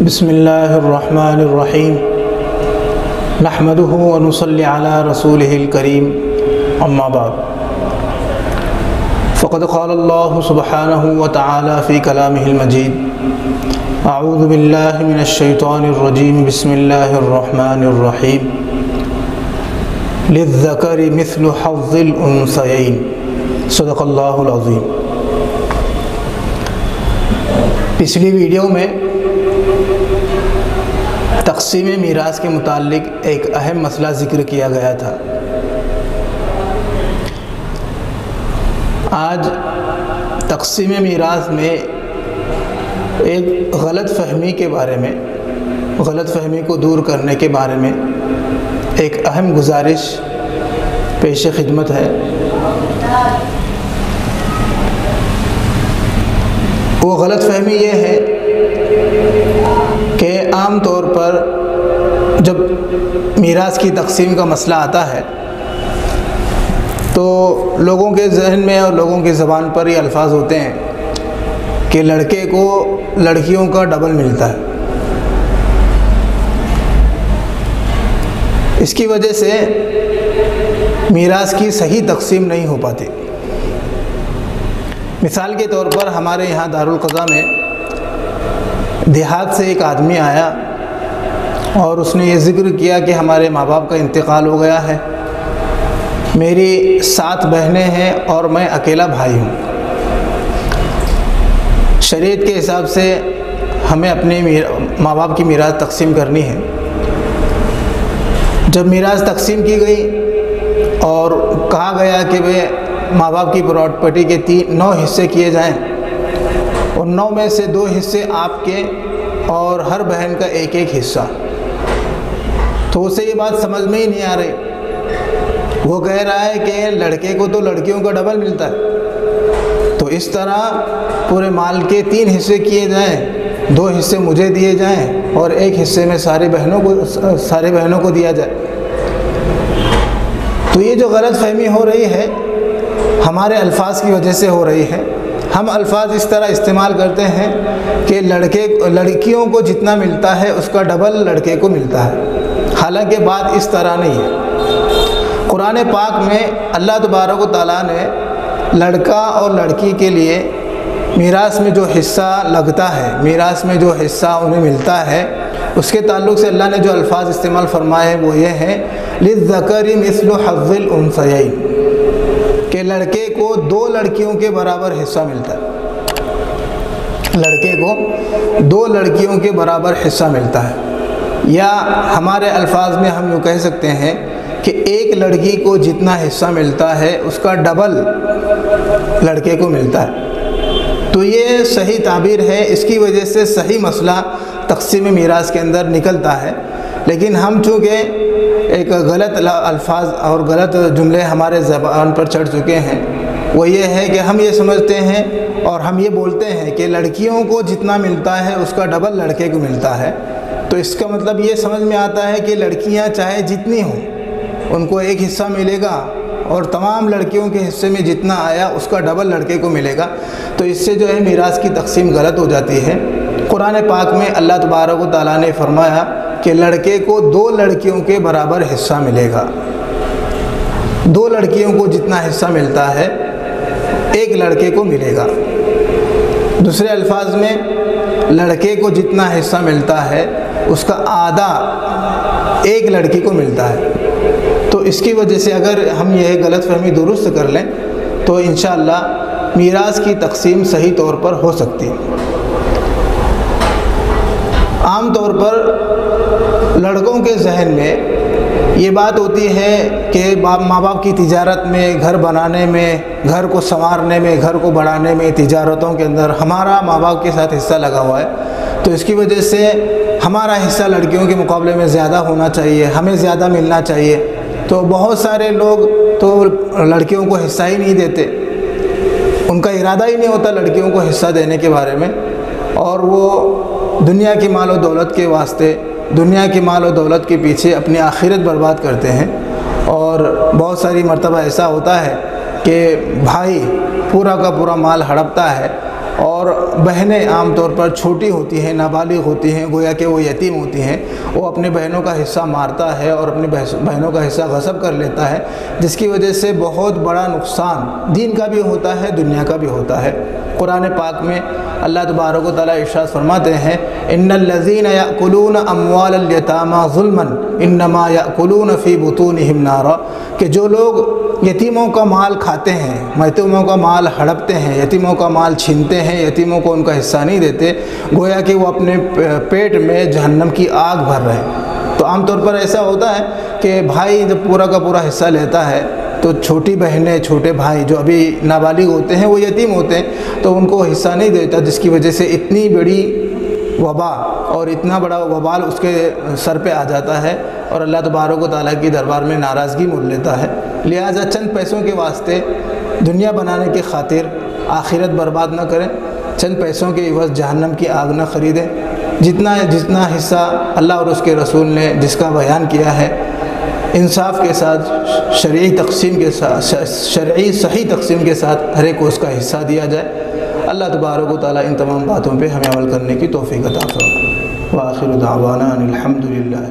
بسم اللہ الرحمن الرحیم نحمدہ ونصلی علی رسولہ الکریم اما بعد فقد قال اللہ سبحانہ وتعالی فی کلامہ المجید اعوذ باللہ من الشیطان الرجیم بسم اللہ الرحمن الرحیم للذکر مثل حظ الانثیین صدق اللہ العظیم۔ پچھلی ویڈیو میں تقسیم میراث کے متعلق ایک اہم مسئلہ ذکر کیا گیا تھا۔ آج تقسیم میراث میں ایک غلط فہمی کے بارے میں، غلط فہمی کو دور کرنے کے بارے میں ایک اہم گزارش پیش خدمت ہے۔ وہ غلط فہمی یہ ہے کہ عام طور پر جب میراث کی تقسیم کا مسئلہ آتا ہے تو لوگوں کے ذہن میں اور لوگوں کی زبان پر یہ الفاظ ہوتے ہیں کہ لڑکے کو لڑکیوں کا ڈبل ملتا ہے۔ اس کی وجہ سے میراث کی صحیح تقسیم نہیں ہو پاتی۔ مثال کے طور پر ہمارے یہاں دارالقضا میں دیہات سے ایک آدمی آیا اور اس نے یہ ذکر کیا کہ ہمارے ماں باپ کا انتقال ہو گیا ہے، میری 7 بہنیں ہیں اور میں اکیلا بھائی ہوں۔ شریعت کے حساب سے ہمیں اپنے ماں باپ کی میراث تقسیم کرنی ہے۔ جب میراث تقسیم کی گئی اور کہا گیا کہ ماں باپ کی پراپرٹی کے 9 حصے کیے جائیں اور 9 میں سے 2 حصے آپ کے اور ہر بہن کا ایک حصہ، تو اسے یہ بات سمجھ میں ہی نہیں آ رہی۔ وہ کہہ رہا ہے کہ لڑکے کو تو لڑکیوں کا ڈبل ملتا ہے، تو اس طرح پورے مال کے 3 حصے کیے جائیں، 2 حصے مجھے دیے جائیں اور 1 حصے میں سارے بہنوں کو دیا جائے۔ تو یہ جو غلط فہمی ہو رہی ہے ہمارے الفاظ کی وجہ سے ہو رہی ہے۔ ہم الفاظ اس طرح استعمال کرتے ہیں کہ لڑکیوں کو جتنا ملتا ہے اس کا ڈبل لڑکے کو ملتا ہے، حالانکہ بات اس طرح نہیں ہے۔ قرآن پاک میں اللہ تبارک و تعالیٰ نے لڑکا اور لڑکی کے لیے میراث میں جو حصہ لگتا ہے، میراث میں جو حصہ انہیں ملتا ہے، اس کے تعلق سے اللہ نے جو الفاظ استعمال فرمائے وہ یہ ہیں للذکر مثل حظ الانثیین، کہ لڑکے کو 2 لڑکیوں کے برابر حصہ ملتا ہے، لڑکے کو 2 لڑکیوں کے برابر حصہ ملتا ہے، یا ہمارے الفاظ میں ہم یوں کہہ سکتے ہیں کہ ایک لڑکی کو جتنا حصہ ملتا ہے اس کا ڈبل لڑکے کو ملتا ہے۔ تو یہ صحیح تعبیر ہے، اس کی وجہ سے صحیح مسئلہ تقسیم میراث کے اندر نکلتا ہے، لیکن ہم چونکہ ایک غلط الفاظ اور غلط جملے ہمارے زبان پر چڑھ چکے ہیں، وہ یہ ہے کہ ہم یہ سمجھتے ہیں اور ہم یہ بولتے ہیں کہ لڑکیوں کو جتنا ملتا ہے اس کا ڈبل لڑکے کو ملتا ہے۔ تو اس کا مطلب یہ سمجھ میں آتا ہے کہ لڑکیاں چاہے جتنی ہوں ان کو 1 حصہ ملے گا اور تمام لڑکیوں کے حصے میں جتنا آیا اس کا ڈبل لڑکے کو ملے گا۔ تو اس سے جو ہے میراث کی تقسیم غلط ہو جاتی ہے۔ قرآن پاک میں اللہ تبارک و تعالیٰ نے فرمایا کہ لڑکے کو 2 لڑکیوں کے برابر حصہ ملے گا، 2 لڑکیوں کو جتنا حصہ ملتا ہے 1 لڑکے کو ملے گا۔ دوسرے الفاظ میں لڑکے کو جتنا حصہ ملتا ہے اس کا آدھا 1 لڑکی کو ملتا ہے۔ تو اس کی وجہ سے اگر ہم یہ غلط فہمی درست کر لیں تو انشاءاللہ میراث کی تقسیم صحیح طور پر ہو سکتی ہے۔ عام طور پر لڑکوں کے ذہن میں یہ بات ہوتی ہے کہ ماں باپ کی تجارت میں، گھر بنانے میں، گھر کو سنوارنے میں، گھر کو بڑھانے میں، تجارتوں کے اندر ہمارا ماں باپ کے ساتھ حصہ لگا ہوا ہے، تو اس کی وجہ سے ہمارا حصہ لڑکیوں کے مقابلے میں زیادہ ہونا چاہیے، ہمیں زیادہ ملنا چاہیے۔ تو بہت سارے لوگ تو لڑکیوں کو حصہ ہی نہیں دیتے، ان کا ارادہ ہی نہیں ہوتا لڑکیوں کو حصہ دینے کے بارے میں، اور وہ دنیا کی مال و دولت کے واسطے، دنیا کی مال و دولت کے پیچھے اپنی آخرت برباد کرتے ہیں۔ اور بہت ساری مرتبہ ایسا ہوتا ہے کہ بھائی پورا کا پورا مال ہڑپتا ہے اور بہنیں عام طور پر چھوٹی ہوتی ہیں، نابالغ ہوتی ہیں، گویا کہ وہ یتیم ہوتی ہیں، وہ اپنی بہنوں کا حصہ مارتا ہے اور اپنی بہنوں کا حصہ غصب کر لیتا ہے، جس کی وجہ سے بہت بڑا نقصان دین کا بھی ہوتا ہے، دنیا کا بھی ہوتا ہے۔ قرآن پاک میں اللہ تبارک و تعالیٰ ارشاد فرماتے ہیں ان الذین یأکلون اموال الیتامی ظلما انما یأکلون فی بطونہم نارا، کہ جو لوگ یتیموں کا مال کھاتے ہیں، یتیموں کا مال ہڑپتے ہیں، یتیموں کا مال چھینتے ہیں، یتیموں کو ان کا حصہ نہیں دیتے، گویا کہ وہ اپنے پیٹ میں جہنم کی آگ بھر رہے ہیں۔ تو عام طور پر ایسا ہوتا ہے کہ بھائی جب پورا کا پورا حصہ لیتا ہے تو چھوٹی بہنیں، چھوٹے بھائی جو ابھی نابالغ ہوتے ہیں، وہ یتیم ہوتے ہیں، تو ان کو حصہ نہیں دیتا، جس کی وجہ سے اتنی بڑی وبا اور اتنا بڑا وبال اس کے سر پہ آ جاتا ہے اور اللہ تبارک و تعالیٰ کی دربار میں ناراضگی مول لیتا ہے۔ لہٰذا چند پیسوں کے واسطے دنیا بنانے کی خاطر آخرت برباد نہ کریں، چند پیسوں کے عوض جہنم کی آگ نہ خریدیں۔ جتنا حصہ اللہ اور اس کے رسول نے جس کا بیان کیا ہے، انصاف کے ساتھ، شرعی تقسیم کے ساتھ، شرعی صحیح تقسیم کے ساتھ ہر ایک کو اس کا حصہ دیا جائے۔ اللہ تبارک و تعالیٰ ان تمام باتوں پہ ہمیں عمل کرنے کی توفیق عطا فرمائے۔ وآخر دعوانا ان الحمد للہ۔